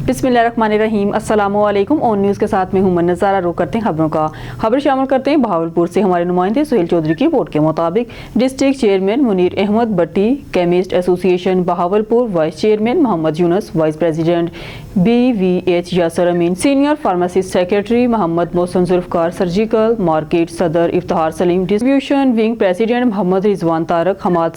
बिस्मिल्लाहिर्रहमानिर्रहीम। अस्सलामुअलैकुम। On news के साथ में हूं नज़ारा। रुख करते हैं खबरों का। खबर शामिल करते हैं बहावलपुर से। हमारे नुमाइंदे सुहेल चौधरी की रिपोर्ट के मुताबिक district chairman Munir Ahmad Bhatti, chemist association Bahawalpur, vice chairman Mohammad Younus, vice president BVH Yasir Amin, senior pharmacist secretary Mohammad Mohsin Zulfiqar, surgical market सदर Iftikhar Saleem, distribution wing president Mohammad Rizwan Tariq, Hammad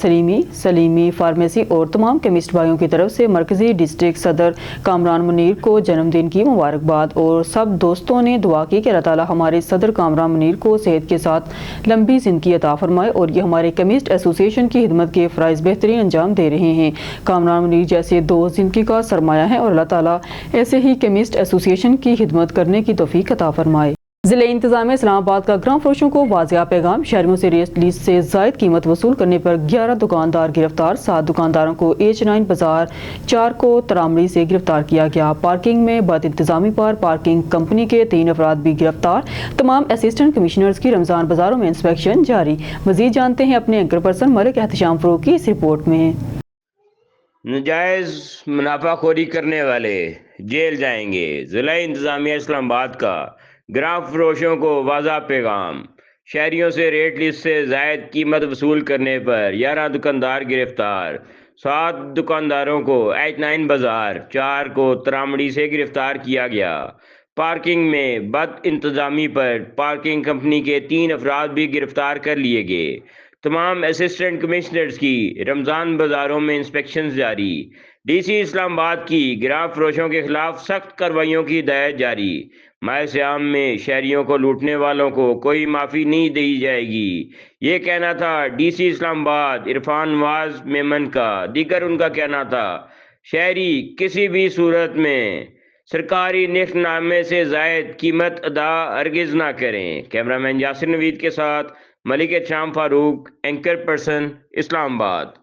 Salimi pharmacy और तमाम केमिस्ट भाइयों की तरफ से मरकजी डिस्ट्रिक्ट सदर कामरान मुनीर को जन्मदिन की मुबारकबाद। और सब दोस्तों ने दुआ की कि अल्लाह ताला हमारे सदर कामरान मुनीर को सेहत के साथ लंबी ज़िंदगी अता फरमाए और ये हमारे केमिस्ट एसोसिएशन की खिदमत के फ़राइज़ बेहतरीन अंजाम दे रहे हैं। कामरान मुनीर जैसे दोस्त ज़िंदगी का सरमाया है और अल्लाह ताला ऐसे ही केमिस्ट एसोसिएशन की खिदमत करने की तौफीक अता फरमाए। ज़िले इंतज़ामिया इस्लामाबाद का ग्राम फरोशों को वाज़िया पैगाम। शहरियों से रेट लीज से ज़ायद कीमत वसूल करने पर 11 दुकानदार गिरफ्तार। 7 दुकानदारों को H9 बाजार 4 को तरामड़ी से गिरफ्तार किया गया। पार्किंग में बद इंतज़ामी पर पार्किंग कंपनी के 3 अफराद भी गिरफ्तार। तमाम असिस्टेंट कमिश्नर्स की रमज़ान बाजारों में इंस्पेक्शन जारी। मज़ीद जानते हैं अपने एंकर पर्सन मलिक एहतशाम फरोग की इस रिपोर्ट में। नजायज़ मुनाफाखोरी करने वाले जेल जाएंगे। ज़िला इंतज़ामिया इस्लामाबाद का ग्राम फरोशों को वाज़ा पैगाम। शहरियों से रेट लिस्ट से ज़ायद कीमत वसूल करने पर 11 दुकानदार गिरफ्तार। 7 दुकानदारों को H9 बाजार 4 को तरामड़ी से गिरफ्तार किया गया। पार्किंग में बद इंतज़ामी पर पार्किंग कंपनी के 3 अफराद भी गिरफ्तार कर लिए गए। तमाम असिस्टेंट कमिश्नर्स की रमज़ान बाज़ारों में इंस्पेक्शन जारी। DC इस्लामाबाद की ग्राम फरोशों के खिलाफ सख्त कार्रवाइयों की हिदायत जारी। माह सियाम में शहरियों को लूटने वालों को कोई माफ़ी नहीं दी जाएगी, ये कहना था DC इस्लामाबाद इरफान नवाज मेमन का। दीगर उनका कहना था शहरी किसी भी सूरत में सरकारी निखनामे से ज़ायद कीमत अदा हरगिज़ ना करें। कैमरामैन यासिर नवीद के साथ मलिक एहतशाम फारूक, एंकर पर्सन, इस्लामाबाद।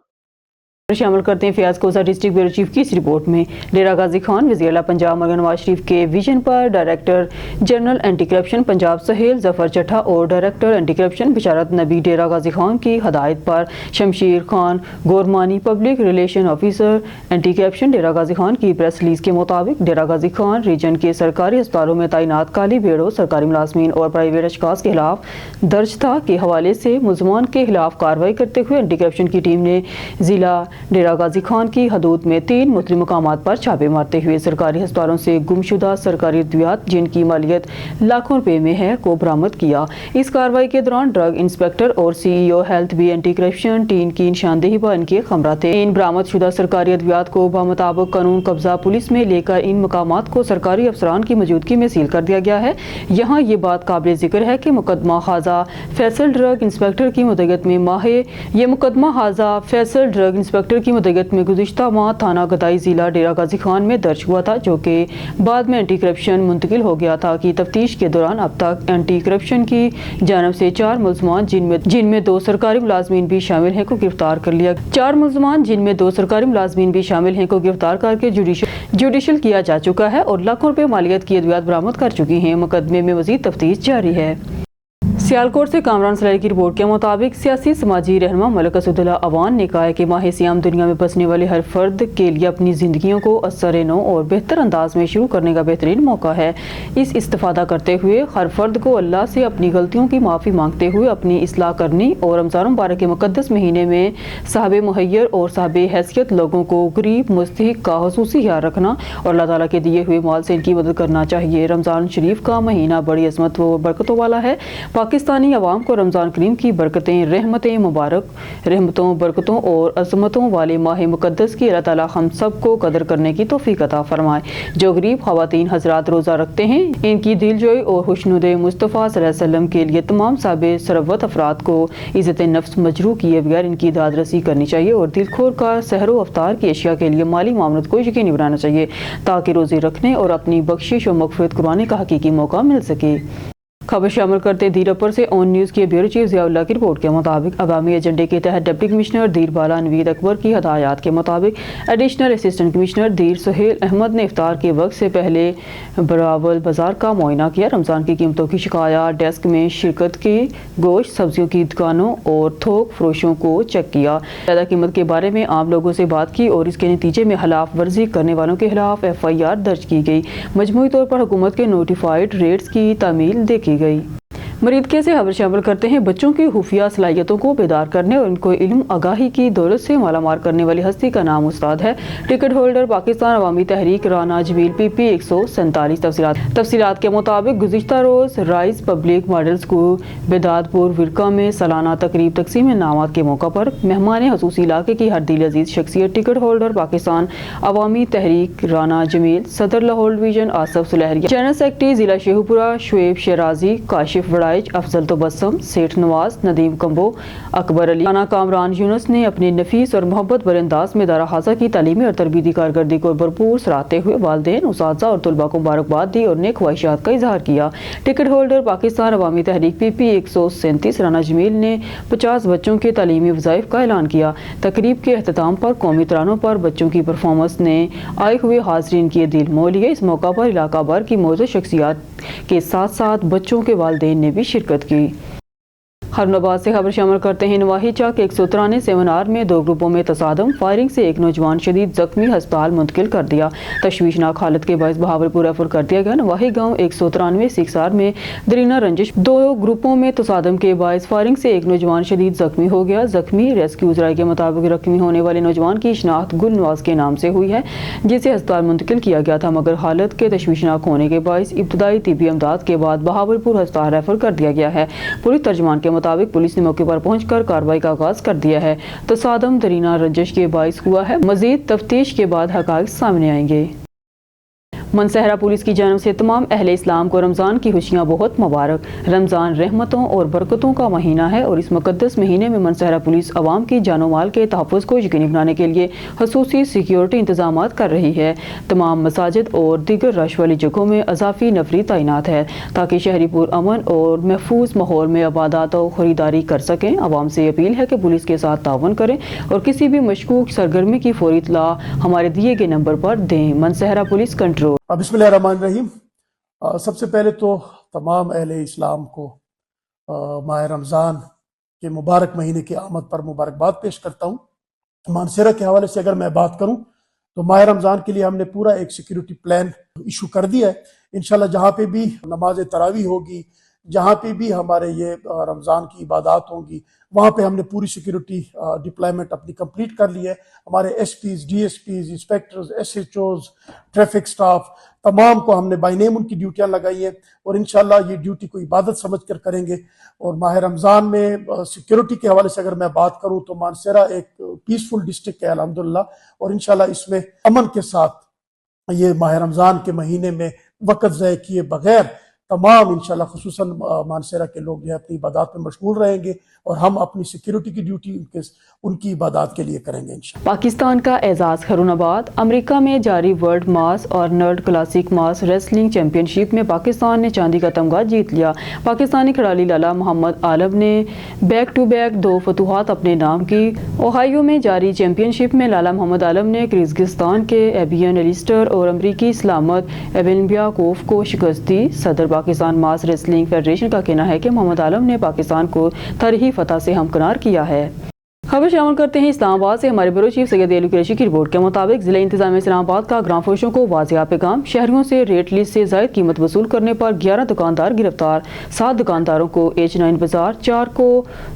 शामिल करते हैं फयाज कोसा डिस्ट्रिक्ट ब्यूरो चीफ की इस रिपोर्ट में। डेरा गाजी खान वज़ीर-ए-आला पंजाब मौलाना नवाज शरीफ के विजन पर director general anti corruption Punjab Sohail Zafar Chattha और डायरेक्टर एंटी करप्शन बिशारत नबी डेरा गाजी खान की हदायत पर Shamsher Khan Gurmani public relation officer anti corruption Dera Ghazi Khan की प्रेस रिलीज के मुताबिक डेरा गाजी खान रीजन के सरकारी अस्पतालों में तैनात काली भेड़ों सरकारी मुलाजमीन और प्राइवेट अशखास के खिलाफ दर्ज था के हवाले से मुलजमान के खिलाफ कार्रवाई करते हुए एंटी करप्शन की टीम ने जिला डेरा गाजी खान की हदूद में 3 मुख्तलिफ मकामात पर छापे मारते हुए सरकारी अस्पतालों से गुमशुदा सरकारी अद्वियात जिनकी मालियत लाखों रुपए में है को बरामद किया। इस कार्रवाई के दौरान ड्रग इंस्पेक्टर और CEO हेल्थ भी एंटी करप्शन टीम की निशानदेही पर इनके खमरा थे। इन बरामद शुदा सरकारी अद्वियात को बामुताबिक कानून कब्जा पुलिस में लेकर इन मकामात को सरकारी अफसरान की मौजूदगी में सील कर दिया गया है। यहाँ ये बात काबिल जिक्र है कि मुकदमा हाजा फैसल ड्रग इंस्पेक्टर की मुद्दत में की मुद्दत में गुज़िश्ता माह थाना गदाई जिला डेरा गाजी खान में दर्ज हुआ था, जो कि बाद में एंटी करप्शन मुंतकिल हो गया था। कि तफ्तीश के दौरान अब तक एंटी करप्शन की जानब से 4 मुलजमान जिनमें 2 सरकारी मुलाजमीन भी शामिल हैं को गिरफ्तार कर लिया। 4 मुलजमान जिनमें 2 सरकारी मुलाजमीन भी शामिल हैं को गिरफ्तार करके जुडिशल किया जा चुका है और लाखों रुपए मालियत की अद्वियात बरामद कर चुकी हैं। मुकदमे में मजीद तफ्तीश जारी है। सियालकोट से कामरान सलाई की रिपोर्ट के मुताबिक सियासी समाजी रहनुमा मलिक असदुल्ला अवान ने कहा है कि माह सियाम दुनिया में बसने वाले हर फर्द के लिए अपनी ज़िंदगियों को असर नो और बेहतर अंदाज में शुरू करने का बेहतरीन मौका है। इस इस्तिफादा करते हुए हर फर्द को अल्लाह से अपनी गलतियों की माफ़ी मांगते हुए अपनी इस्लाह करनी और रमज़ान मुबारक के मुक़द्दस महीने में साहब मुहैयर और साहब हैसियत लोगों को गरीब मुस्तहिक का खुसूसी ख्याल रखना और अल्लाह ताला के दिए हुए माल से इनकी मदद करना चाहिए। रमज़ान शरीफ का महीना बड़ी अज़मत व बरकतों वाला है। पाकिस्तानी अवाम को रमज़ान करीम की बरकतें रहमतों बरकतों और अज़मतों वाले माह मुक़द्दस की अल्लाह ताला हम सब को कदर करने की तौफीक अता फरमाए। जो गरीब ख़वातीन हज़रात रोज़ा रखते हैं इनकी दिलजोई और खुशनुदे मुस्तफ़ा सल्लल्लाहु अलैहि वसल्लम के लिए तमाम साहिब सरवत अफराद को इज़्ज़त नफ्स मजरू किए बगैर इनकी दादरसी करनी चाहिए और दिलखोर का सहरो अफ्तार की अशिया के लिए माली मामलत को यकीनी बनाना चाहिए ताकि रोज़े रखने और अपनी बख्शिश और मग़फ़िरत कुर्बानी का हकीकी मौका मिल सके। खबर शामिल करते दीर अपर से ऑन न्यूज़ के ब्यूरो चीफ ज़ियाउल्लाह की रिपोर्ट के मुताबिक आगामी एजेंडे के तहत डिप्टी कमिश्नर दीर बाला नवीद अकबर की हदायत के मुताबिक एडिशनल असिस्टेंट कमिश्नर दीर सुहेल अहमद ने इफ्तार के वक्त से पहले बरावल बाजार का मुआयना किया। रमज़ान की कीमतों की शिकायत डेस्क में शिरकत की, गोश्त सब्जियों की दुकानों और थोक फरोशों को चेक किया, ज़्यादा कीमत के बारे में आम लोगों से बात की और इसके नतीजे में खिलाफ वर्जी करने वालों के खिलाफ FIR दर्ज की गई। मजमूई तौर पर हुकूमत के नोटिफाइड रेट्स की तामील देखी गई। मरीदके से खबर शामिल करते हैं बच्चों की खुफिया सलाहियतों को बेदार करने और उनको इल्म आगाही की दौलत से मालामाल करने वाली हस्ती का नाम उस्ताद है टिकट होल्डर पाकिस्तान अवामी तहरीक राना जमील PP 147। तफसीलात के मुताबिक गुज़िश्ता रोज़ राइस पब्लिक मॉडल स्कूल बेदादपुर विरका में सालाना तकरीब तकसीम इनामात के मौका पर मेहमान खसूसी इलाके की हर दिल अजीज शख्सियत टिकट होल्डर पाकिस्तान अवामी तहरीक राना जमील, सदर Lahore division Asaf Sulehria, general secretary जिला शेखुपुरा शुएब शराजी, काशिफ अफजल तबस्सुम, सेठ नवाज, नदीम कंबो, अकबर अली, राना कामरान यूनुस ने अपने नफीस और मोहब्बत भरे अंदाज में दारा हाजा की तालीमी और तरबीती कारकर्दगी को भरपूर सराहते हुए वालिदैन, उस्ताज़ा और तुलबा को मुबारकबाद दी और नेक ख्वाहिशात का इजहार किया। टिकट होल्डर पाकिस्तान अवामी तहरीक PP 137 राना जमील ने 50 बच्चों के तालीमी वज़ाइफ का ऐलान किया। तकरीब के अख्ताम पर कौमी तरानों पर बच्चों की परफॉर्मेंस ने आए हुए हाज़रीन के दिल मोह लिए। इस मौका पर इलाका भर की मौजूद शख्सियात के साथ साथ बच्चों के वालिदैन ने भी शिरकत की। हरनाबाद से खबर शामिल करते हैं नवाही चौक 193 सेमिनार में 2 ग्रुपों में तसादम, फायरिंग से एक नौजवान शदीद जख्मी, अस्पताल मुंतकिल कर दिया। तशवीशनाक हालत के बायस बहावलपुर रेफर कर दिया गया। नवाही गांव 193 सिक्सार में दरीना रंजिश 2 ग्रुपों में तसादम के बायस फायरिंग से एक नौजवान शदीद जख्मी हो गया। जख्मी रेस्क्यू ज़राए के मुताबिक जख्मी होने वाले नौजवान की शनाख्त गुल नवाज के नाम से हुई है, जिसे अस्पताल मुंतकिल किया गया था, मगर हालत के तशवीशनाक होने के बायस इब्तदाई तिब्बी इमदाद के बाद बहावलपुर अस्पताल रेफर कर दिया गया है। पुलिस तर्जमान के मुताबिक पुलिस ने मौके पर पहुंचकर कार्रवाई का आगाज कर दिया है। तसादम दरीना रंजिश के बाइस हुआ है। मजीद तफ्तीश के बाद हकाइक सामने आएंगे। मनसहरा पुलिस की जानब से तमाम अहले इस्लाम को रमज़ान की खुशियाँ बहुत मुबारक। रमज़ान रहमतों और बरकतों का महीना है और इस मुक़द्दस महीने में मनसहरा पुलिस अवाम की जानो माल के तहफ़्फ़ुज़ को यकीनी बनाने के लिए ख़ुसूसी सिक्योरिटी इंतज़ामात कर रही है। तमाम मसाजिद और दीगर रश वाली जगहों में अज़ाफ़ी नफरी तैनात है ताकि शहरी पुरअमन और महफूज माहौल में इबादत और ख़रीदारी कर सकें। अवाम से अपील है कि पुलिस के साथ तावन करें और किसी भी मशकूक सरगर्मी की फौरी इत्तला हमारे दिए गए नंबर पर दें। मनसहरा पुलिस कंट्रोल। बिस्मिल्लाहिर्रहमानिर्रहीम। सबसे पहले तो तमाम अहले इस्लाम को माह रमज़ान के मुबारक महीने की आमद पर मुबारकबाद पेश करता हूँ। मानसहरा के हवाले से अगर मैं बात करूँ तो माह रमज़ान के लिए हमने पूरा एक सिक्योरिटी प्लान इशू कर दिया है। इंशाल्लाह जहाँ पे भी नमाज तरावी होगी, जहाँ पे भी हमारे ये रमज़ान की इबादत होंगी, वहाँ पे हमने पूरी सिक्योरिटी डिप्लॉयमेंट अपनी कंप्लीट कर ली है। हमारे SPs, DSPs, inspectors, SHOs, traffic staff तमाम को हमने बाय नेम उनकी ड्यूटियां लगाई हैं और इंशाल्लाह ये ड्यूटी को इबादत समझ कर करेंगे। और माह रमज़ान में सिक्योरिटी के हवाले से अगर मैं बात करूँ तो मानसहरा एक पीसफुल डिस्ट्रिक्ट है अल्हम्दुलिल्लाह, और इंशाल्लाह इसमें अमन के साथ ये माह रमज़ान के महीने में वक्त ज़ाय किए बगैर तमाम इंशाल्लाह खुसूसन मानसहरा के लोग जो है अपनी इबादत में मशगूल रहेंगे और हम अपनी सिक्योरिटी की ड्यूटी उनकी इबादत के लिए करेंगे इंशाल्लाह। पाकिस्तान का एजाज खैरुनाबाद। अमेरिका में जारी वर्ल्ड मास और नर्ड क्लासिक मास रेसलिंग चैंपियनशिप में पाकिस्तान ने चांदी का तमगा जीत लिया। पाकिस्तानी खिलाड़ी लाला मोहम्मद आलम ने बैक टू बैक 2 फतूहात अपने नाम की। ओहायो में जारी चैंपियनशिप में लाला मोहम्मद आलम ने किर्गिस्तान के एबियन एलिस्टर और अमरीकी सलामत एवेनबियाकोव को शिकस्त दी। सदर पाकिस्तान मास रेसलिंग फेडरेशन का कहना है कि मोहम्मद आलम ने पाकिस्तान को तारीखी फतह से हमकिनार किया है। खबर शामिल करते हैं इस्लामाबाद से। हमारे ब्यूरो चीफ सैयद अली कुरैशी की रिपोर्ट के मुताबिक जिला इंतजामिया इस्लामाबाद का ग्राम फरोशों को वाज़ेह पैगाम। शहरियों से रेट लिस्ट से ज़ायद कीमत वसूल करने पर 11 दुकानदार गिरफ्तार। 7 दुकानदारों को H9 बाजार, 4 को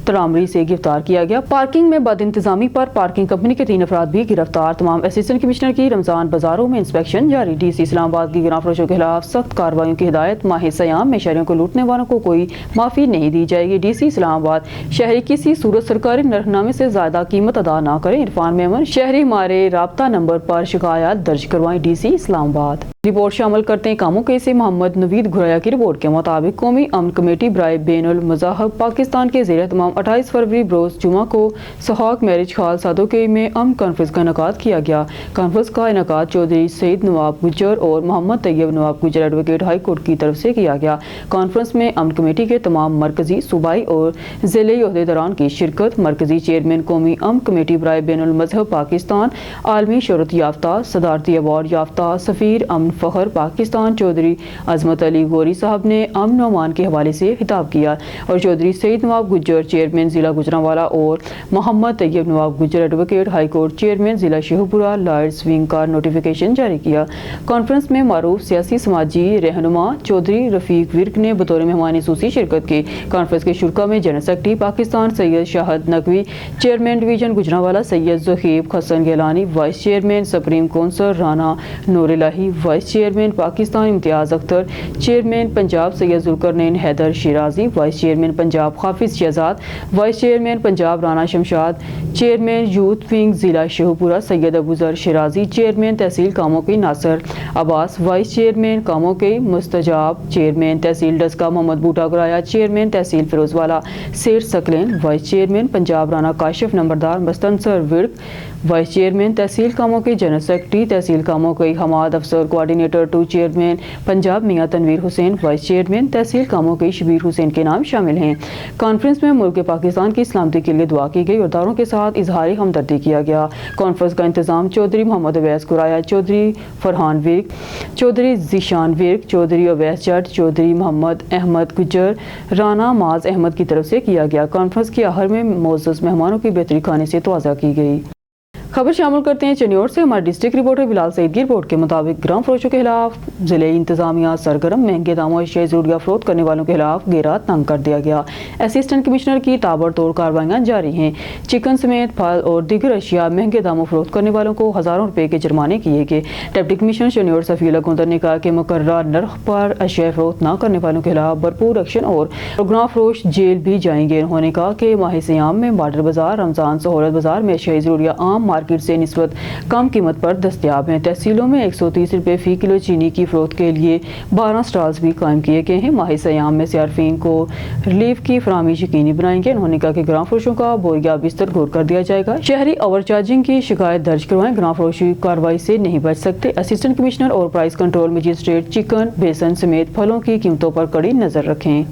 तरामरी से गिरफ्तार किया गया। पार्किंग में बद इंतजामी पर पार्किंग कंपनी के 3 अफराद भी गिरफ्तार। तमाम असिस्टेंट कमिश्नर की रमज़ान बाजारों में इंस्पेक्शन जारी। DC इस्लामाबाद की ग्राम फरोशों के खिलाफ सख्त कार्रवाई की हिदायत। माह सयाम में शहरियों को लूटने वालों को कोई माफ़ी नहीं दी जाएगी। DC इस्लामाबाद शहरी किसी सूरत सरकारी नरखनामे से ज़्यादा कीमत अदा न करें। इरफान मेमन शहरी हमारे राब्ता नंबर पर शिकायत दर्ज करवाएं। DC इस्लामाबाद। رپورٹ شامل کرتے ہیں کاموں کے سے محمد نوید گھرایا کی رپورٹ کے مطابق قومی امن کمیٹی برائے بین المذاہب پاکستان کے زیر اہتمام 28 فروری بروز جمعہ کو سہاگ میرج ہال سادوکی میں امن کانفرنس کا انعقاد کیا گیا۔ کانفرنس کا انعقاد چودھری سعید نواب گجر اور محمد طیب نواب گجر ایڈوکیٹ ہائی کورٹ کی طرف سے کیا گیا۔ کانفرنس میں امن کمیٹی کے تمام مرکزی، صوبائی اور ضلعی عہدیداران کی شرکت۔ مرکزی چیئرمین قومی امن کمیٹی برائے بین المذہب پاکستان، عالمی شہرت یافتہ، صدارتی ایوارڈ یافتہ سفیر امن فخر پاکستان چودھری عظمت علی غوری صاحب نے امن و امان کے حوالے سے خطاب کیا اور چودھری سعید نواب گجر چیئرمین ضلع گوجرانوالا اور محمد طیب نواب گجر ایڈوکیٹ ہائی کورٹ چیئرمین ضلع شیخوپورہ لائٹس ونگ کا نوٹیفیکیشن جاری کیا۔ کانفرنس میں معروف سیاسی سماجی رہنما چودھری رفیق ورک نے بطور مہمان خصوصی شرکت کی۔ کانفرنس کے شرکا میں general secretary Pakistan Syed Shahid Naqvi, chairman division Gujranwala Syed Zohaib Hassan Gilani, vice chairman supreme council Rana Noor Elahi, vice chairman Pakistan Imtiaz Akhtar, chairman Punjab Syed Zulqarnain Haider Shirazi, vice chairman Punjab Hafiz Shahzad, vice chairman Punjab Rana Shamshad, chairman youth wing ضلع شیخوپورہ سید ابو ذر شیرازی، چیئرمین تحصیل کاموں کی ناصر عباس، voice chairman Kamoke Mustajab, chairman tehsil Daska Muhammad Boota Goraya, chairman tehsil Ferozewala Syed Saqlain, vice chairman Punjab Rana Kashif نمبردار Mustansar Virk, vice chairman tehsil Kamoke general secretary تحصیل کاموں کے حماد افسر coordinator 2 chairman Punjab میاں تنویر حسین، voice chairman tehsil کاموں کے شبیر حسین کے نام شامل ہیں۔ کانفرنس میں ملک پاکستان کی سلامتی کے لیے دعا کی گئی اور داروں کے ساتھ اظہار ہمدردی کیا گیا۔ کانفرنس کا انتظام چودھری محمد اویس گرایا، چودھری فرحان ورک، چودھری ذیشان ورک، چودھری اویس جٹ، چودھری محمد احمد گجر، رانا معاذ احمد کی طرف سے کیا گیا۔ کانفرنس کے آخر میں معزز مہمانوں کی بہتری کھانے سے توازہ کی گئی۔ خبر شامل کرتے ہیں چنیور سے۔ ہمارے ڈسٹرکٹ رپورٹر بلال سعید کی رپورٹ کے مطابق گرام فروشوں کے خلاف ضلع انتظامیہ سرگرم، مہنگے داموں اشیاء ضروریات فروخت کرنے والوں کے خلاف گھیرا تنگ کر دیا گیا۔ اسسٹنٹ کمشنر کی تابڑتوڑ کارروائیاں جاری ہیں۔ چکن سمیت پھل اور دیگر اشیاء مہنگے داموں فروخت کرنے والوں کو ہزاروں روپے کے جرمانے کیے گئے۔ ڈپٹی کمشنر چنیور صفی گندر نے کہا کہ مقررہ نرخ پر اشیاء فروخت نہ کرنے والوں کے خلاف بھرپور ایکشن اور گراں فروش جیل بھی جائیں گے۔ انہوں نے کہا کہ ماہ سیام میں بارڈر بازار، رمضان سہولت بازار میں اشیاء ضروریات عام مارکیٹ سے نسبت کم قیمت پر دستیاب ہیں۔ تحصیلوں میں 130 روپے فی کلو چینی کی فروخت کے لیے 12 سٹالز بھی قائم کیے گئے ہیں۔ ماہ سیام میں صارفین کو ریلیف کی فراہمی یقینی بنائیں گے۔ انہوں نے کہا کہ گراں فروشوں کا بوریا بستر غور کر دیا جائے گا۔ شہری اوور چارجنگ کی شکایت درج کروائیں، گراں فروشی کارروائی سے نہیں بچ سکتے۔ اسسٹنٹ کمشنر اور پرائس کنٹرول مجسٹریٹ چکن، بیسن سمیت پھلوں کی قیمتوں پر کڑی نظر رکھیں۔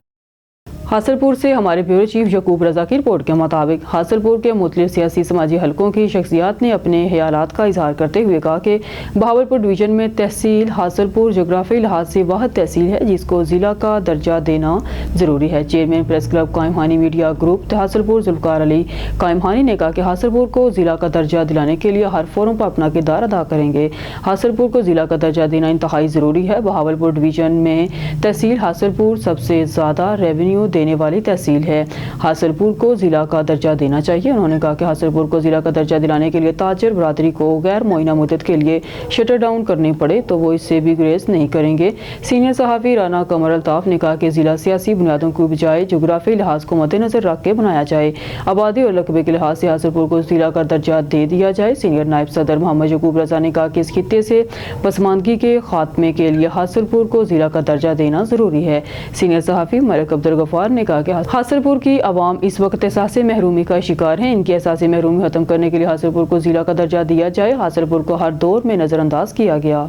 حاصل پور سے ہمارے بیورو چیف یعقوب رضا کی رپورٹ کے مطابق حاصل پور کے مختلف سیاسی سماجی حلقوں کی شخصیات نے اپنے خیالات کا اظہار کرتے ہوئے کہا کہ بہاولپور ڈویژن میں تحصیل حاصل پور جغرافی لحاظ سے واحد تحصیل ہے جس کو ضلع کا درجہ دینا ضروری ہے۔ چیئرمین پریس کلب قائم ہانی میڈیا گروپ حاصل پور ذوالفقار علی قائم ہانی نے کہا کہ حاصل پور کو ضلع کا درجہ دلانے کے لیے ہر فورم پر اپنا کردار ادا کریں گے۔ حاصل پور کو ضلع کا درجہ دینا انتہائی ضروری ہے۔ بہاولپور ڈویژن میں تحصیل حاصل پور سب سے زیادہ ریونیو دینے والی تحصیل ہے۔ حاصل پور کو ضلع کا درجہ دینا چاہیے۔ انہوں نے کہا کہ حاصل پور کو ضلع کا درجہ دلانے کے لیے تاجر برادری کو غیر معینہ مدت کے لیے شٹر ڈاؤن کرنے پڑے تو وہ اس سے بھی گریز نہیں کریں گے۔ سینئر صحافی رانا قمر الطاف نے کہا کہ ضلع سیاسی بنیادوں کی بجائے جغرافی لحاظ کو مد نظر رکھ کے بنایا جائے۔ آبادی اور رقبے کے لحاظ سے حاصل پور کو ضلع کا درجہ دے دیا جائے۔ سینئر نائب صدر محمد یعقوب رضا نے کہا کہ اس خطے سے پسماندگی کے خاتمے کے لیے حاصل پور کو ضلع کا درجہ دینا ضروری ہے۔ سینئر صحافی ملک عبدالغفار نے کہا کہ حاصل پور کی عوام اس وقت احساس محرومی کا شکار ہیں۔ ان کی احساس محرومی ختم کرنے کے لیے حاصل پور کو ضلع کا درجہ دیا جائے۔ حاصل پور کو ہر دور میں نظر انداز کیا گیا۔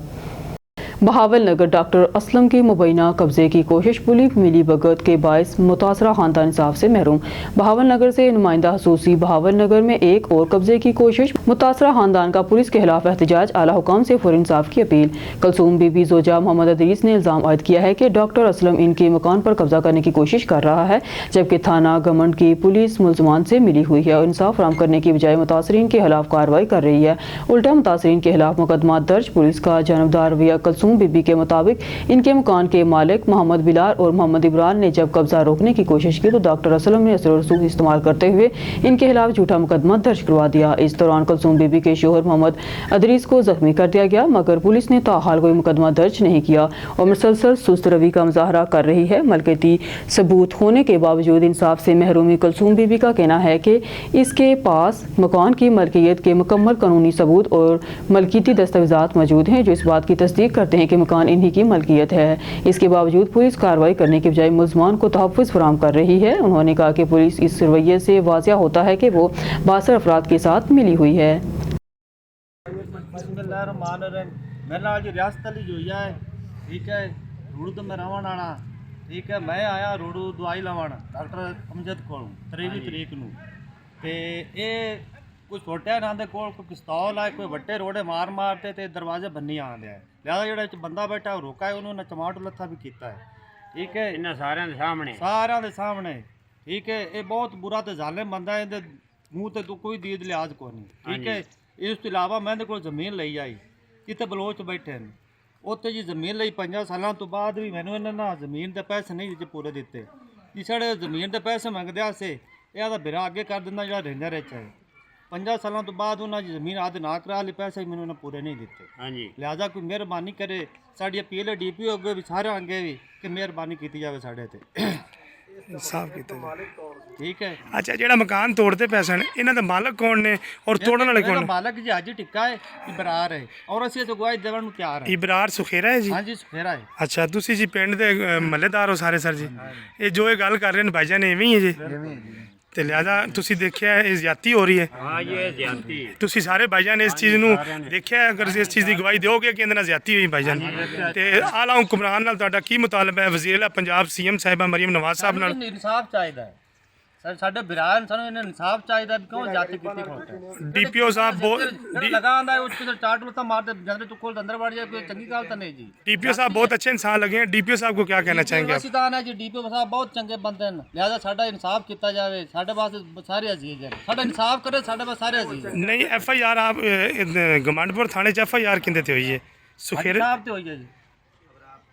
بہاول نگر ڈاکٹر اسلم کی مبینہ قبضے کی کوشش پولی ملی بھگت کے باعث متاثرہ خاندان انصاف سے محروم۔ بہاول نگر سے نمائندہ خصوصی بہاول نگر میں ایک اور قبضے کی کوشش، متاثرہ خاندان کا پولیس کے خلاف احتجاج، اعلیٰ حکام سے فوری انصاف کی اپیل۔ کلثوم بی بی زوجہ محمد ادریس نے الزام عائد کیا ہے کہ ڈاکٹر اسلم ان کے مکان پر قبضہ کرنے کی کوشش کر رہا ہے جبکہ تھانہ گمنڈ کی پولیس ملزمان سے ملی ہوئی ہے اور انصاف فراہم کرنے کی بجائے متاثرین کے خلاف کارروائی کر رہی ہے۔ الٹا متاثرین کے خلاف مقدمات درج۔ پولیس کا جانبدار رویہ۔ کلثوم بی بی کے مطابق ان کے مکان کے مالک محمد بلال اور محمد عمران نے جب قبضہ روکنے کی کوشش کی تو ڈاکٹر اسلم نے اثر و رسوخ استعمال کرتے ہوئے ان کے خلاف جھوٹا مقدمہ درج کروا دیا۔ اس دوران کلثوم بی بی کے شوہر محمد ادریس کو زخمی کر دیا گیا مگر پولیس نے تاحال کوئی مقدمہ درج نہیں کیا اور مسلسل سست روی کا مظاہرہ کر رہی ہے۔ ملکیتی ثبوت ہونے کے باوجود انصاف سے محرومی۔ کلثوم بی بی کا کہنا ہے کہ اس کے پاس مکان کی ملکیت کے مکمل قانونی ثبوت اور ملکیتی دستاویزات موجود ہیں جو اس بات کی تصدیق کرتے ہیں हैं कि मकान इन्हीं की मलकियत है। इसके बावजूद पुलिस कार्रवाई करने के बजाय मुलजमान को तहफ़्फ़ुज़ फराहम कर रही है। उन्होंने कहा कि पुलिस इस रवैये से वाज़िया होता है कि वो बासर अफराद के साथ मिली हुई है। मेरे नाल जी रियासत अली जोइया है, ठीक है। रूड़ू तो मैं रहन वाला, ठीक है। मैं आया रूड़ू दवाई लवन डॉक्टर अमजद को 23 तरीक नूं ते ये कोई छोटे ना दे कोल कोई पिस्तौल है, कोई वड्डे रोड़े मारते ते दरवाजे बन्नी आंदे है। लिहाजा जेड़ा बंदा बैठा रोका है उन्होंने टमाटो लत्था भी कीता है, ठीक है। इन्हां सारियां दे सामने ठीक है। ये बहुत बुरा ते जालिम बंदा है, इहदे मूँह ते कोई दीद लिहाज कोई नहीं, ठीक है। इस तो इलावा मैं इहदे कोल ज़मीन लई आई किते बलोच बैठे हैं, उत्ते जी ज़मीन लई 5 सालों तो बाद भी मैनू इन्होंने ना ज़मीन के पैसे नहीं पूरे दिते जी। साढ़े ज़मीन के पैसे मंगदे से यह बिरा अगे कर दिंदा जो रेंजर है। 5 सालों तो बाद उन्होंने ज़मीन आदि ना करा ली, पैसे मैंने उन्हें पूरे नहीं दिते। हाँ जी, लिहाजा कोई मेहरबानी करे साड़ी अपील है DPO अगे भी सारे अगे भी कि मेहरबानी की जाए साढ़े ते साफ किया जाए, ठीक है। अच्छा जेड़ा मकान तोड़ते पैसे ने इन्हां दा मालक कौन ने और तोड़न वाले कौन ने? मालक जी हाजी टिक्का है, इबरार है और असीं तो गवाही देवन नूं तैयार है। इबरार सुखेरा है जी? हाँ जी सुखेरा है। अच्छा तुसी जी पिंड दे महल्लेदार हो सारे सर जी? ये जो ये गल कर रहे हैं भाईजान इवें ही है जी? तो लिहाजा तुसी देखिया है ज्यादती हो रही है? हाँ ये ज्यादती है। तुसी सारे भाईजान इस चीज़ नूं देखिया, अगर इस चीज़ की गवाही दोगे कि इहदे नाल ज्यादती हुई भाईजान? ते आला हुक्मरान नाल तुहाडा की मुतालबा है? वज़ीर पंजाब CM साहिबा मरियम नवाज साहब नाल इंसाफ चाहिए है सर, साडे बिरान सानू इन्हें इंसाफ चाहिए भी क्यों जाति कीती खोटे। DPO साहब बहुत लगा आंदा है उसके चाट लता मारते जंदरे तू कोल अंदर बढ़ जाए, कोई चंगी गल तो नहीं जी। DPO साहब बहुत अच्छे इंसान लगे हैं, DPO साहब को क्या कहना चाहेंगे आप? सितान है जी, DPO साहब बहुत चंगे बंदे हैं, लिहाजा साडा इंसाफ किया जाए। साडे पास सारे अजीज हैं, साडा इंसाफ करे, साडे पास सारे अजीज हैं। नहीं FIR आप गमंडपुर थाने च FIR किंदे ते हुई है? सुखेरे साहब ते होई है जी,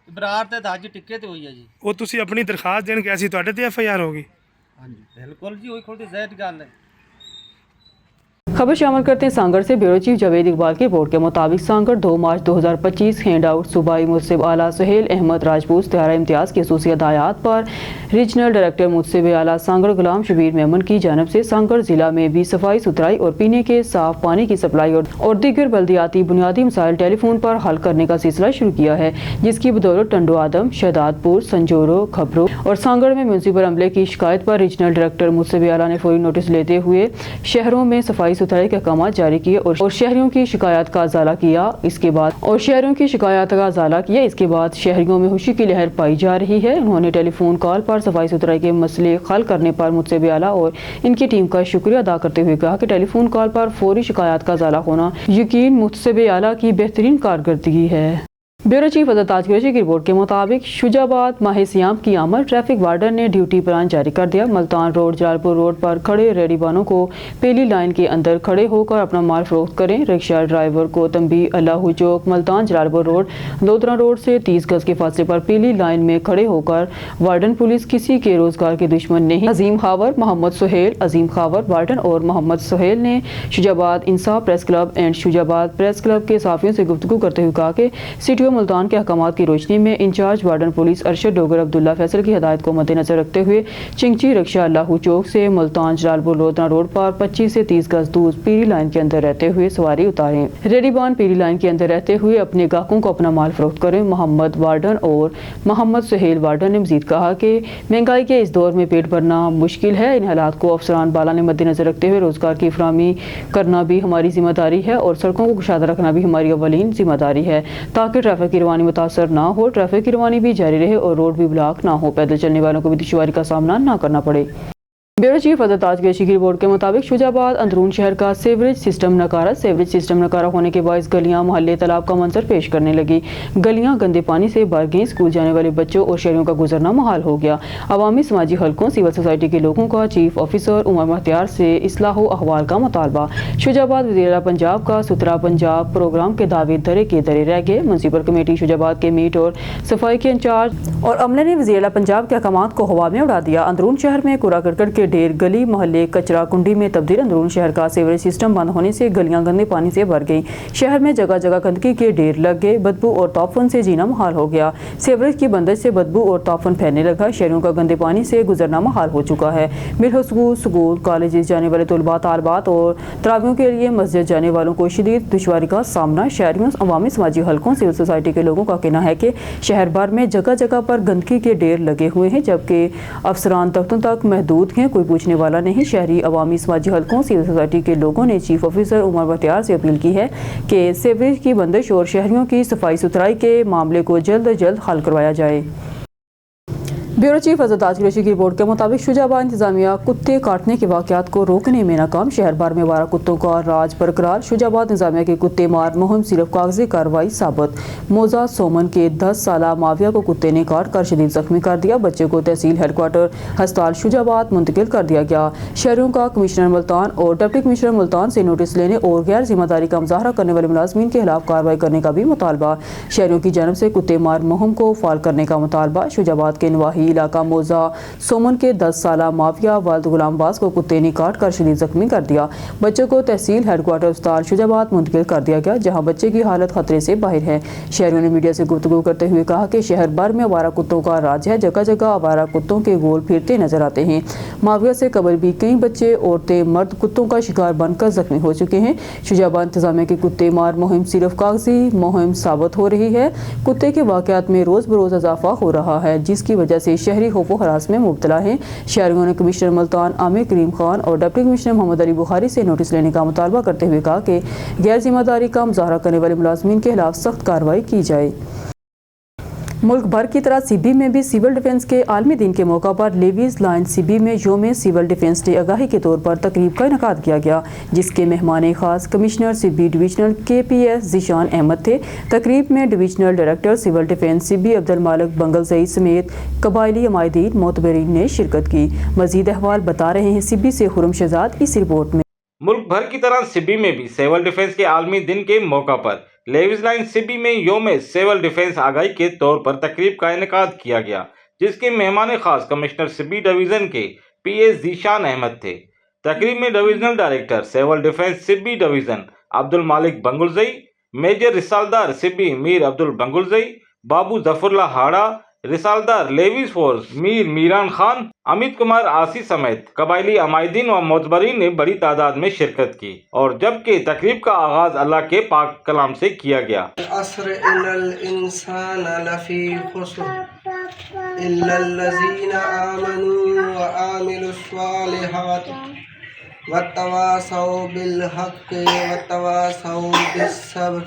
इबरार ते हाजी टिक्के ते होई है जी। वो तुसी अपनी दरखास्त देन गए सी, तुहाडे ते FIR होगी? हाँ जी बिल्कुल जी, वही खोटी ज़ाहिर गल है। खबर शामिल करते हैं सांगड़ से। ब्यूरो चीफ जावेद इकबाल की रिपोर्ट के मुताबिक सांगड़ 2 मार्च 2025 हैंड आउट सूबाई मुंसिब आला सुहेल अहमद राजपूत इश्तिहार इम्तियाज़ की खसूसी हदायत पर रीजनल डायरेक्टर मुंसिब आला सांगड़ गुलाम शबीर मेमन की जानब से सांगड़ जिला में भी सफाई सुथराई और पीने के साफ पानी की सप्लाई और दीगर बल्दियाती बुनियादी मसाइल टेलीफोन पर हल करने का सिलसिला शुरू किया है, जिसकी बदौलत टंडो आदम, शहदादपुर, संजोरो, खबरों और सांगड़ में म्यूनसिपल अमले की शिकायत पर रीजनल डायरेक्टर मुंसिब आला ने फौरी नोटिस लेते हुए शहरों में सफाई सुथराई के अहकाम जारी किए और शहरियों की शिकायत का अजाला किया। इसके बाद शहरियों में खुशी की लहर पाई जा रही है। उन्होंने टेलीफोन कॉल पर सफाई सुथराई के मसले हल करने पर मुझसे भी आला और इनकी टीम का शुक्रिया अदा करते हुए कहा कि टेलीफोन कॉल पर फौरी शिकायत का अजाला होना यकीन मुझसे भी आला की बेहतरीन कारकर्दगी है। ब्यूरो चीफ अजहर ताज कुरैशी की रिपोर्ट के मुताबिक शुजाबाद माह सियाम की आमद ट्रैफिक वार्डन ने ड्यूटी प्लान जारी कर दिया। मुल्तान रोड, जलालपुर रोड पर खड़े रेहड़ीवालों को पहली लाइन के अंदर खड़े होकर अपना माल फरोख्त करें। रिक्शा ड्राइवर को तंबी अल्लाह चौक, मुल्तान जलालपुर रोड, लोधरा रोड से 30 गज के फासले पर पहली लाइन में खड़े होकर वार्डन पुलिस किसी के रोजगार के दुश्मन नहीं। अजीम खावर, मोहम्मद सुहेल, अजीम खावर वार्डन और मोहम्मद सुहेल ने Shujabad Insaf press club and Shujabad press club के साफियों से गुफ्तगू करते हुए कहा कि सिटी मुल्तान के अहकामात की रोशनी में in charge warden police Arshad Dogar Abdullah Faisal की हिदायत को मद्देनजर रखते हुए चिंची रिक्शा अल्लाह चौक से मुल्तान जलालपुर लोधरा रोड पर 25 से 30 गज दूर पीरी लाइन के अंदर रहते हुए सवारी उतारें। रेडीबान पीरी लाइन के अंदर रहते हुए अपने ग्राहकों को अपना माल फरोख्त करें। मोहम्मद वार्डन और मोहम्मद सुहेल वार्डन ने मजीद कहा कि महंगाई के इस दौर में पेट भरना मुश्किल है। इन हालात को अफसरान बाला ने मद्देनजर रखते हुए रोजगार की फराहमी करना भी हमारी जिम्मेदारी है और सड़कों को कुशादा रखना भी हमारी अवलीन जिम्मेदारी है, ताकि ट्रैफिक की रवानी मुतासर ना हो, ट्रैफिक की रवानी भी जारी रहे और रोड भी ब्लॉक ना हो, पैदल चलने वालों को भी दुश्वारी का सामना ना करना पड़े। ब्यूरो चीफ अजहर ताज कुरैशी की रिपोर्ट के मुताबिक शुजाबाद अंदरून शहर का सेवरेज सिस्टम नकारा होने के बायस गलियां मोहल्ले तालाब का मंजर पेश करने लगी। गलियां गंदे पानी से भर गईं। स्कूल जाने वाले बच्चों और शहरियों का गुजरना मुहाल हो गया। अवामी समाजी हलकों, सिविल सोसाइटी के लोगों का चीफ ऑफिसर उमर मुख्तियार से इस्लाह अहवाल का मुतालबा। शुजाबाद वज़ीर पंजाब का सुथरा पंजाब प्रोग्राम के दावे दरे के दरे रह गए। म्युनिसिपल कमेटी शुजाबाद के मीट और सफाई के इंचार्ज और अमले ने वज़ीर पंजाब के अहकामात को हवा में उड़ा दिया। अंदरून शहर में कूड़ा करकट के ढेर गली मोहल्ले कचरा कुंडी में तब्दील। अंदरून शहर का सीवरेज सिस्टम बंद होने से गलियां गंदे पानी से भर गई। शहर में जगह जगह गंदगी के ढेर लग गए। बदबू और तौफन से जीना मुहाल हो गया। सीवरेज की बंदश से बदबू और तौफन फैलने लगा। शहरों का गंदे पानी से गुजरना मुहाल हो चुका है। मिडिल स्कूल कॉलेज जाने वाले तलबा तालबात और तरावियों के लिए मस्जिद जाने वालों को शदीद दुश्वारी का सामना। शहरियों, अवामी समाजी हलकों, सिविल सोसाइटी के लोगों का कहना है कि शहर भर में जगह जगह पर गंदगी के ढेर लगे हुए हैं, जबकि अफसरान तख्तों तक महदूद हैं, कोई पूछने वाला नहीं। शहरी अवामी समाजी हलकों, सिविल सोसाइटी के लोगों ने चीफ ऑफिसर उमर बख्तियार से अपील की है कि सीवरेज की बंदिश और शहरियों की सफाई सुथराई के मामले को जल्द अज जल्द हल करवाया जाए। ब्यूरो चीफ अजदाज कुरैशी की रिपोर्ट के मुताबिक शुजाबाद इंतजामिया कुत्ते काटने के वाक़यात को रोकने में नाकाम। शहर भर में आवारा कुत्तों का राज बरकरार। शुजाबाद इंतजामिया के कुत्ते मार मुहिम सिर्फ कागजी कार्रवाई साबित। मोजा सोमन के 10 साला माविया को कुत्ते ने काट कर शदीद जख्मी कर दिया। बच्चे को तहसील हेडक्वार्टर अस्पताल शुजाबाद मुंतकिल कर दिया गया। शहरों का कमिश्नर मुल्तान और डिप्टी कमिश्नर मुल्तान से नोटिस लेने और गैर जिम्मेदारी का मुजाहरा करने वाले मुलाजमीन के खिलाफ कार्रवाई करने का भी मुतालबा। शहरों की जानब से कुत्ते मार मुहिम को फाल करने का मुतालबा। शुजाबाद के नवाही इलाका मोजा सोमन के 10 साला माफिया वालद गुलाम बास को कुत्ते ने काट कर शदीद जख्मी कर दिया। बच्चे को तहसील हेडक्वार्टर अस्पताल शुजाबाद मुंतकिल कर दिया गया, जहां बच्चे की हालत खतरे से बाहर है। शहरियों ने मीडिया से गुफ्तगू करते हुए कहा कि शहर भर में आवारा कुत्तों का राज है। जगह जगह आवारा कुत्तों के गोल फिरते नजर आते हैं। माफिया से कबल भी कई बच्चे, औरतें, मर्द कुत्तों का शिकार बनकर जख्मी हो चुके हैं। शुजाबाद इंतजामिया की कुत्ते मार मुहिम सिर्फ कागजी मुहिम साबित हो रही है। कुत्ते के वाकयात में रोज बरोज इजाफा हो रहा है, जिसकी वजह से शहरी खौफ हरास में मुब्तला हैं। शहरियों ने कमिश्नर मुल्तान आमिर करीम खान और डिप्टी कमिश्नर मोहम्मद अली बुखारी से नोटिस लेने का मुतालबा करते हुए कहा कि गैर जिम्मेदारी का मुजाहरा करने वाले मुलाजमीन के खिलाफ सख्त कार्रवाई की जाए। मुल्क भर की तरह सीबी में भी सिविल डिफेंस के आलमी दिन के मौका पर लेवीज लाइन सीबी में योम सिविल डिफेंस डे आगाही के तौर पर तकरीब का इनेकाद किया गया, जिसके मेहमान खास commissioner Sibi divisional KPS Zeeshan Ahmed थे। तकरीब में divisional director civil defence Sibi Abdul Malik Bangulzai समेत कबायली अमायदीन मोतबरीन ने शिरकत की। मजीद अहवाल बता रहे हैं सिबी से खुरम शहजाद इस रिपोर्ट में। मुल्क भर की तरह सिबी में भी सिविल डिफेंस के आलमी दिन के मौका पर लेविस लाइन सिबी में योम सिविल डिफेंस आगाही के तौर पर तकरीब का इनेकाद किया गया, जिसके मेहमान खास कमिश्नर सिबी डिवीजन के PS ज़ीशान अहमद थे। तकरीब में divisional director civil defence Sibi division Abdul Malik Bangulzai, major रिसालदार सिबी मीर अब्दुल बंगुलजई, बाबू जफरुल्ला हाड़ा, रिसालदार लेविस फोर्स मीर मीरान खान, अमित कुमार आसी समेत कबायली अमायदीन व मोतबरीन ने बड़ी तादाद में शिरकत की। और जबकि तकरीब का आगाज अल्लाह के पाक कलाम से किया गया। अस्र इन्नल इंसान लफी खुस्र इल्लल्लज़ीना आमनू व आमिलुस्सालिहात वतवासौ बिल हक़्क़ि वतवासौ बिस्सब्र।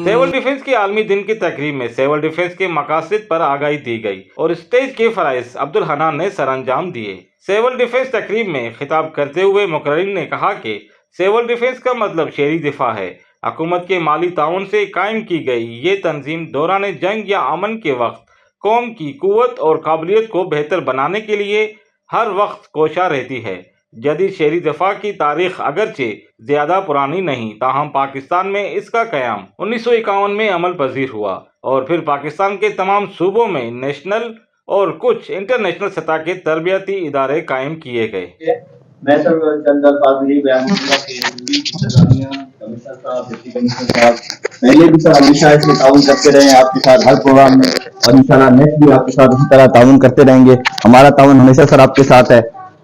सिविल डिफेंस के आलमी दिन की तकरीब में सिविल डिफेंस के मकासद पर आगाही दी गई और स्टेज के फराइज अब्दुल हनान ने सरअंजाम दिए। सिविल डिफेंस तकरीब में खिताब करते हुए मुकर्रिर ने कहा कि सिविल डिफेंस का मतलब शहरी दिफा है। हुकूमत के माली ताउन से कायम की गई ये तंजीम दौरान जंग या अमन के वक्त कौम की कुव्वत और काबिलियत को बेहतर बनाने के लिए हर वक्त कोशा रहती है। जदीद शहरी दफा की तारीख अगरचे ज्यादा पुरानी नहीं, ताहम पाकिस्तान में इसका क़याम 1951 में अमल पजीर हुआ और फिर पाकिस्तान के तमाम सूबों में नेशनल और कुछ इंटरनेशनल सतह के तरबियती इदारे कायम किए गए। मैं सर चंद अल्फाज यही बयान करूंगा कि कमिश्नर साहब, डिप्टी कमिश्नर साहब पहले भी सर हमेशा इसमें ताउन करते रहे आपके साथ हर प्रोग्राम में, और इंशाल्लाह नेक्स्ट भी आपके साथ इसी तरह ताउन करते रहेंगे। हमारा ताउन हमेशा सर आपके साथ है।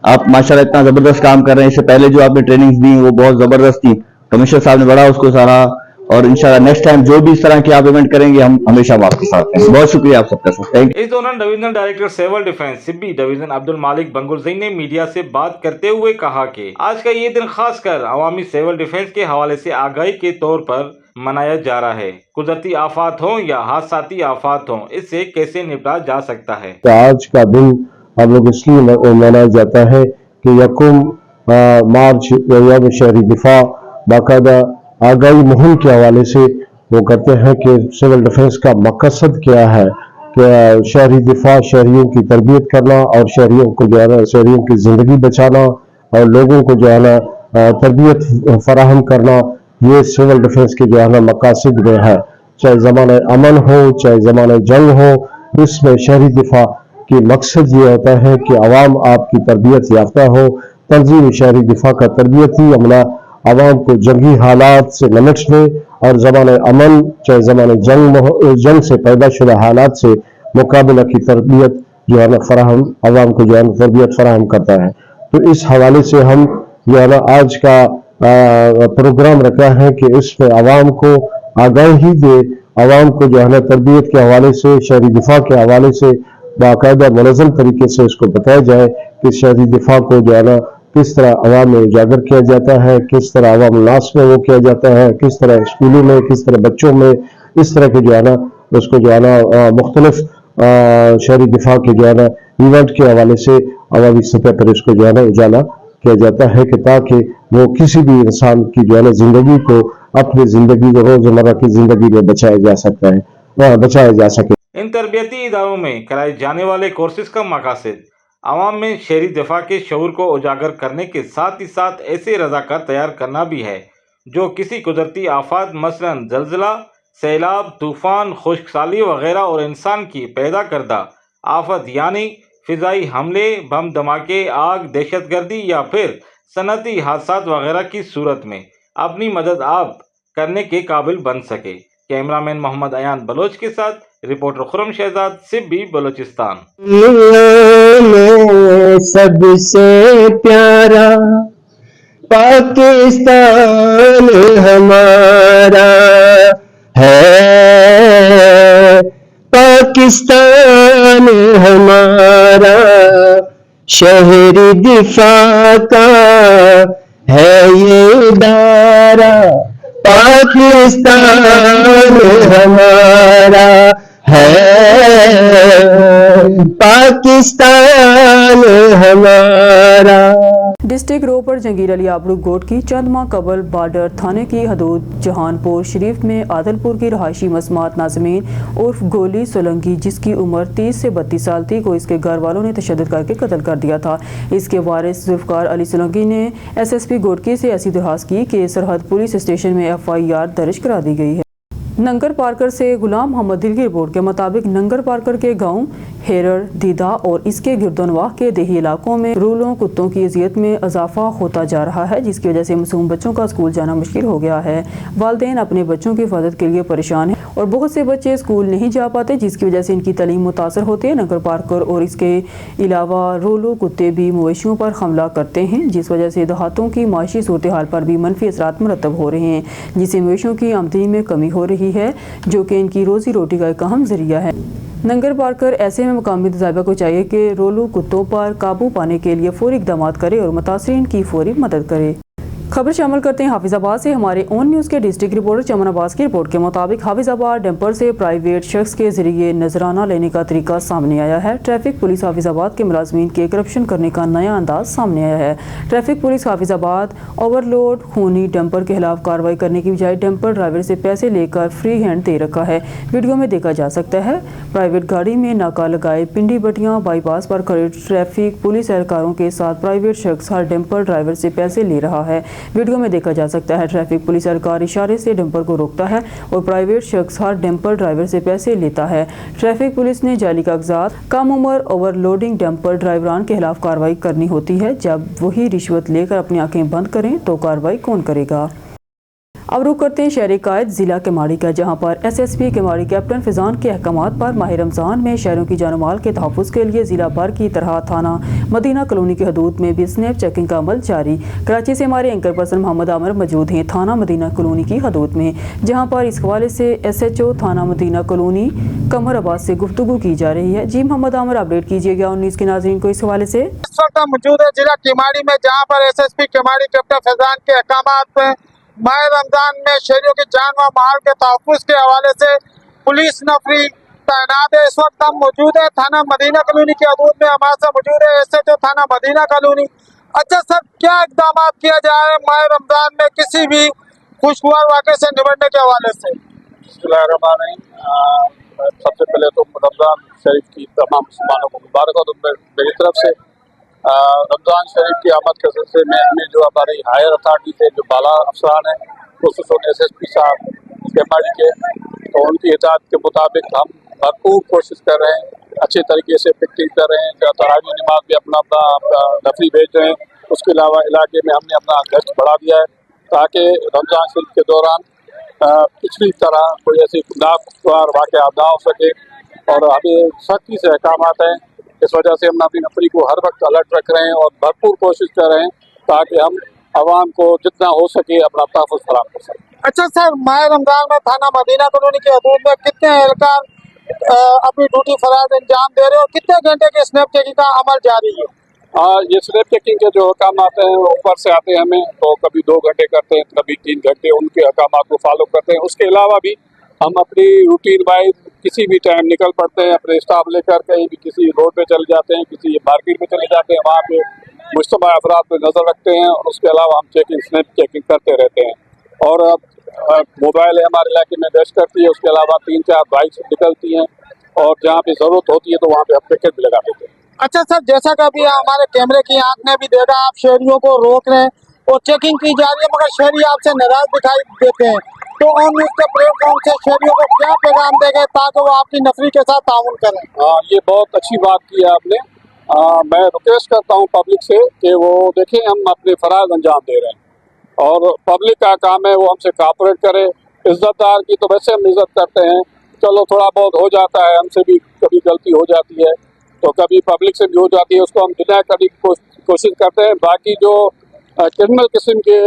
आप माशाल्लाह इतना जबरदस्त काम कर रहे हैं। इससे पहले जो आपने ट्रेनिंग्स दी वो बहुत जबरदस्त थी। कमिश्नर साहब ने बड़ा उसको सराहा और इंशाल्लाह नेक्स्ट टाइम जो भी इस तरह के आप इवेंट करेंगे हम हमेशा आपके साथ हैं। बहुत शुक्रिया आप सबका सर, थैंक यू। इस दौरान divisional director civil defence Sibi division Abdul Malik Bangulzai ने मीडिया से बात करते हुए कहा कि आज का ये दिन खासकर अवामी सिविल डिफेंस के हवाले से आगाही के तौर पर मनाया जा रहा है। कुदरती आफात हो या हादसाती आफात हो, इससे कैसे निपटा जा सकता है। आज का दिन हम लोग इसलिए मनाया जाता है कि यकुम मार्च यौम शहरी दिफा बाकायदा आगाही मुहिम के हवाले से वो करते हैं कि सिविल डिफेंस का मकसद क्या है कि शहरी दिफा, शहरियों की तरबियत करना और शहरियों को जो है ना शहरियों की ज़िंदगी बचाना और लोगों को जो है ना तरबियत फराहम करना, ये सिविल डिफेंस के जो है ना मकासद में है। चाहे ज़माने अमन हो चाहे ज़माने जंग हो, इसमें शहरी दिफा कि मकसद ये होता है कि आवाम आपकी तरबियत याफ्ता हो। तंजीम शहरी दिफा का तरबियती अमला आवाम को जंगी हालात से निपटने और ज़माने अमन चाहे ज़माने जंग से पैदा शुदा हालात से मुकाबला की तरबियत जो है ना फराहम आवाम को जो है ना तरबियत फराहम करता है। तो इस हवाले से हम जो है ना आज का प्रोग्राम रखा है कि इसमें आवाम को आगाही दे, आवाम को जो है ना तरबियत के हवाले से शहरी दिफा के हवाले से बाकायदा मुनज़्ज़म तरीके से इसको बताया जाए कि शहरी दिफा को जो है ना किस तरह आवाम में उजागर किया जाता है, किस तरह आवाम नास में वो किया जाता है, किस तरह स्कूलों में, किस तरह बच्चों में इस तरह के जो है ना उसको जो है ना मुख्तलिफ शहरी दिफा के जो है ना इवेंट के हवाले से अवामी सतह पर इसको जो है ना उजाला किया जाता है कि ताकि वो किसी भी इंसान की जो है ना जिंदगी को अपनी जिंदगी को रोजमर्रा की जिंदगी में बचाया जा सकता है, बचाया जा सके। इन तरबियती इदारों में कराए जाने वाले कोर्सेज का मकासद आवाम में शहरी दिफा के शऊर को उजागर करने के साथ ही साथ ऐसे रजाकार तैयार करना भी है जो किसी कुदरती आफत मसलन जलजिला, सैलाब, तूफान, खुश्कसाली वगैरह और इंसान की पैदा करदा आफत यानी फिजाई हमले, बम धमाके, आग, दहशतगर्दी या फिर सनती हादसात वगैरह की सूरत में अपनी मदद आप करने के काबिल बन सके। कैमरामैन मोहम्मद अयान बलोच के साथ रिपोर्टर खुरम शहजाद, सिब्बी, बलोचिस्तान। सबसे प्यारा पाकिस्तान हमारा है, पाकिस्तान हमारा शहरी दिफा का है ये दायरा, पाकिस्तान हमारा है, पाकिस्तान हमारा। डिस्ट्रिक्ट रोड पर जंगीर अली आबरू गोट की चंद माह कबल बॉर्डर थाने की हदूद जहानपुर शरीफ में आदलपुर की रहायशी मसमात नाज़मीन उर्फ गोली सोलंकी जिसकी उम्र 30 से 32 साल थी को इसके घर वालों ने तशद्दुद करके कत्ल कर दिया था। इसके वारिस जुल्फ़कार अली सोलंकी ने SSP गोटकी से ऐसी दरख्वास्त की कि सरहद पुलिस स्टेशन में FIR दर्ज करा दी गई है। नंगर पार्कर से गुलाम मोहम्मद दिल की रिपोर्ट के मुताबिक नंगर पार्कर के गांव हेरर, दीदा और इसके गिरदनवाह के देही इलाकों में रूलों कुत्तों की अजियत में इजाफा होता जा रहा है, जिसकी वजह से मासूम बच्चों का स्कूल जाना मुश्किल हो गया है। वालिदैन अपने बच्चों की हिफाजत के लिए परेशान हैं और बहुत से बच्चे स्कूल नहीं जा पाते, जिसकी वजह से इनकी तालीम मुतासर होती है। नंगर पार्कर और इसके अलावा रूलों कुत्ते भी मवेशियों पर हमला करते हैं, जिस वजह से देहातों की माशी सूरत हाल पर भी मनफी असरात मुरतब हो रहे हैं, जिससे मवेशियों की आमदनी में कमी हो रही है जो कि इनकी रोजी रोटी का एक अहम जरिया है। नंगर पार्कर ऐसे में मकामी इंतजामिया को चाहिए कि रोलू कुत्तों पर काबू पाने के लिए फौरी इक़दाम करे और मुतासरीन की फौरी मदद करे। खबर शामिल करते हैं हाफिजाबाद से। हमारे ऑन न्यूज़ के डिस्ट्रिक्ट रिपोर्टर चमन अब्बास की रिपोर्ट के मुताबिक हाफिजाबाद डंपर से प्राइवेट शख्स के जरिए नजराना लेने का तरीका सामने आया है। ट्रैफिक पुलिस हाफिजाबाद के मुलाजमीन के करप्शन करने का नया अंदाज सामने आया है। ट्रैफिक पुलिस हाफिजाबाद ओवरलोड खूनी डंपर के खिलाफ कार्रवाई करने की बजाय डंपर ड्राइवर से पैसे लेकर फ्री हैंड दे रखा है। वीडियो में देखा जा सकता है प्राइवेट गाड़ी में नाका लगाए पिंडी बटियां बाईपास पर खड़े ट्रैफिक पुलिस एहलकारों के साथ प्राइवेट शख्स हर डंपर ड्राइवर से पैसे ले रहा है। वीडियो में देखा जा सकता है ट्रैफिक पुलिस एहलकार इशारे से डंपर को रोकता है और प्राइवेट शख्स हर डंपर ड्राइवर से पैसे लेता है। ट्रैफिक पुलिस ने जाली कागजात, कम उम्र ओवरलोडिंग डंपर ड्राइवरान के खिलाफ कार्रवाई करनी होती है। जब वही रिश्वत लेकर अपनी आंखें बंद करें तो कार्रवाई कौन करेगा। अब रुख करते हैं शहरी कायद ज़िला केमाड़ी का, जहां पर SSP केमाड़ी कैप्टन फिजान के अहकामात पर माह रमज़ान में शहरों की जान माल के तहफ़्फ़ुज़ के लिए ज़िला भर की तरह थाना मदीना कॉलोनी की हदूद में भी स्नैप चेकिंग का अमल जारी। कराची से हमारे एंकर पर्सन मोहम्मद आमिर मौजूद हैं थाना मदीना कॉलोनी की हदूद में, जहाँ पर इस हवाले से SHO थाना मदीना कॉलोनी कमर आबाद से गुफ्तगू की जा रही है। जी मोहम्मद आमिर, अपडेट कीजिएगा 19 के नाज़रीन को इस हवाले से। इस वक्त मौजूद है जिला केमाड़ी में, जहाँ पर SSP केमाड़ी कैप्टन फैजान के अहकामात में माह रमजान में शहरियों की जान व माल के तहफ़्फ़ुज़ के हवाले से पुलिस नफरी तैनात है। इस वक्त हम मौजूद है थाना मदीना कॉलोनी की हदूद में, हमारे साथ मौजूद है SHO थाना मदीना कॉलोनी। अच्छा सर, क्या इक़दाम किया जा रहा है माह रमजान में किसी भी खुशगवार वाक़े से निपटने के हवाले से? सबसे पहले तो रमज़ान शरीफ की तमाम मुसलमानों को मुबारक हो। मेरी तरफ से रमज़ान शरीफ की आमद के सिलसिले में हमें जो हमारी हायर अथॉरिटी से जो बाला अफसरान हैं, खुसूसन SSP साहब केमाड़ी के, तो उनकी हिदायत के मुताबिक हम भरपूर कोशिश कर रहे हैं अच्छे तरीके से पिकनिक कर रहे हैं, तरावी नमाज भी अपना नफली भेज रहे हैं। उसके अलावा इलाके में हमने अपना गश्त बढ़ा दिया है ताकि रमज़ान शरीफ के दौरान पिछली तरह कोई ऐसी नागवार वाक़या ना हो सके, और हमें सख्ती से अहकाम हैं। इस वजह से हम अपनी नफरी को हर वक्त अलर्ट रख रहे हैं और भरपूर कोशिश कर रहे हैं ताकि हम आवाम को जितना हो सके अपना तहफ़्फ़ुज़ फराहम कर सकें। अच्छा सर, माह रमजान में थाना मदीना कॉलोनी के हदूद में कितने एहलकार अपनी ड्यूटी फराज अंजाम दे रहे हो, कितने घंटे के स्नैप चेकिंग का अमल जारी है? ये स्नैप चेकिंग के जो अहकाम आते हैं वो ऊपर से आते हैं हमें, तो कभी 2 घंटे करते हैं, कभी 3 घंटे, उनके अहकाम को फॉलो करते हैं। उसके अलावा भी हम अपनी रूटीन वाइज किसी भी टाइम निकल पड़ते हैं, अपने स्टाफ लेकर कहीं भी किसी रोड पे चले जाते हैं, किसी मार्केट में चले जाते हैं, वहाँ पे मुश्तबा अफराद पे नज़र रखते हैं। और उसके अलावा हम स्नैप चेकिंग करते रहते हैं। और मोबाइल हमारे इलाके में गश्त करती है, उसके अलावा 3-4 बाइक्स निकलती हैं, और जहाँ पे ज़रूरत होती है तो वहाँ पे हम टिकट भी लगा देते हैं। अच्छा सर, जैसा कि अभी हमारे कैमरे की आंख ने भी देखा, आप शहरियों को रोक रहे हैं और चेकिंग की जा रही है, मगर शहरी आपसे नाराज दिखाई देते हैं, तो ऑन न्यूज़ के प्लेटफॉर्म से शहरियों को क्या पैगाम देंगे ताकि वो आपकी नफरी के साथ ताउन करें? ये बहुत अच्छी बात की है आपने। मैं रिक्वेस्ट करता हूँ पब्लिक से कि वो देखें हम अपने फराज अंजाम दे रहे हैं और पब्लिक का काम है वो हमसे कोऑपरेट करे। इज्जतदार की तो वैसे हम इज्जत करते हैं, चलो थोड़ा बहुत हो जाता है, हमसे भी कभी गलती हो जाती है, तो कभी पब्लिक से भी हो जाती है, उसको हम डिनाई करने की कोशिश करते हैं। बाकी जो क्रिमिनल किस्म के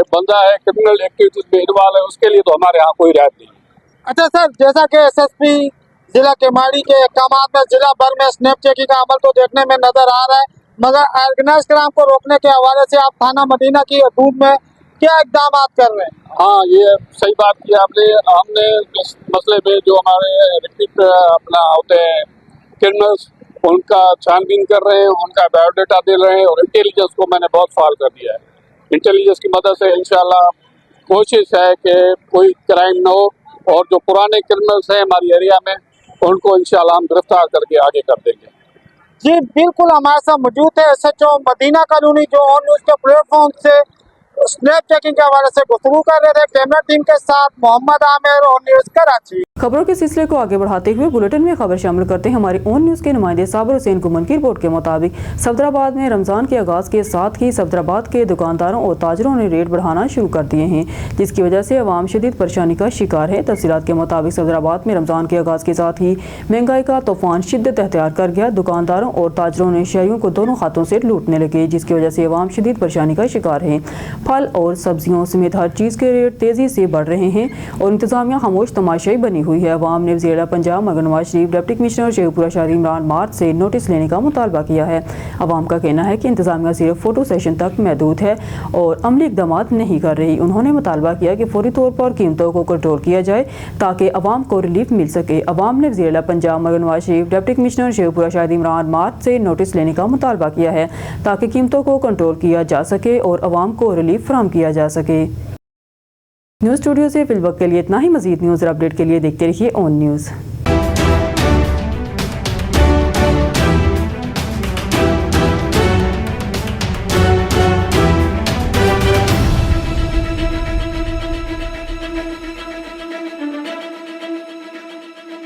बंदा है, क्रिमिनल एक्टिविटीज में इन्वॉल्व है, उसके लिए तो हमारे यहाँ कोई राहत नहीं। अच्छा सर, जैसा कि एसएसपी जिला केमाड़ी के अहकाम में जिला भर में स्नैप चेकिंग का अमल तो देखने में नजर आ रहा है, मगर ऑर्गेनाइज क्राइम को रोकने के हवाले से आप थाना मदीना की हदूद में क्या इकदाम कर रहे हैं? हाँ, ये सही बात की आपने। हमने इस मसले में जो हमारे रिपीट अपना होते हैं क्रिमिनल्स, उनका छानबीन कर रहे हैं, उनका बायोडाटा दे रहे हैं, और इंटेलिजेंस को मैंने बहुत फाल कर दिया है। इंटेलिजेंस की मदद से इंशाल्लाह कोशिश है कि कोई क्राइम न हो, और जो पुराने क्रिमिनल्स हैं हमारी एरिया में उनको इंशाल्लाह हम गिरफ्तार करके आगे कर देंगे। जी बिल्कुल, हमारे साथ मौजूद है SHO मदीना कॉलोनी, जो ऑन न्यूज़ के प्लेटफॉर्म से स्नैप चेकिंग के हवाले से गुफ्तगू कर रहे थे। कैमरा टीम के साथ मोहम्मद आमिर, ऑन न्यूज़ कराची। खबरों के सिलसिले को आगे बढ़ाते हुए बुलेटिन में खबर शामिल करते हैं। हमारे ऑन न्यूज़ के नुमाइंदे साबिर हुसैन कुमन की रिपोर्ट के मुताबिक सफदराबाद में रमज़ान के आगाज़ के साथ ही सफदराबाद के दुकानदारों और ताजरों ने रेट बढ़ाना शुरू कर दिए हैं, जिसकी वजह से अवाम शदीद परेशानी का शिकार है। तफसीलात के मुताबिक सफदराबाद में रमज़ान के आगाज़ के साथ ही महंगाई का तूफान शिद्दत अख्तियार कर गया। दुकानदारों और ताजरों ने शहरियों को दोनों खातों से लूटने लगे, जिसकी वजह से अवाम शदीद परेशानी का शिकार है। फल और सब्जियों समेत हर चीज़ के रेट तेज़ी से बढ़ रहे हैं और इंतज़ामिया खामोश तमाशाई बनी हुई है। अवाम ने वज़ीर पंजाब मगर नवाज शरीफ, डिप्टी कमिश्नर शेखपुरा शादी इमरान मार्च से नोटिस लेने का मुतालबा किया है। अवाम का कहना है कि इंतज़ामिया सिर्फ फ़ोटो सेशन तक महदूद है और अमली इक़दाम नहीं कर रही। उन्होंने मुतालबा किया कि फौरी तौर पर कीमतों को कंट्रोल किया जाए ताकि अवाम को रिलीफ मिल सके। अवाम ने वज़ीर पंजाब मगर नवाज शरीफ, डिप्टी कमिश्नर शेखपुरा शादी इमरान मार्च से नोटिस लेने का मुतालबा किया है ताकि कीमतों को कंट्रोल किया जा सके और अवाम को रिलीफ फराहम किया जा सके। न्यूज़ स्टूडियो से फिल वक्त के लिए इतना ही। मज़ीद न्यूज़ और अपडेट के लिए देखते रहिए ऑन न्यूज़।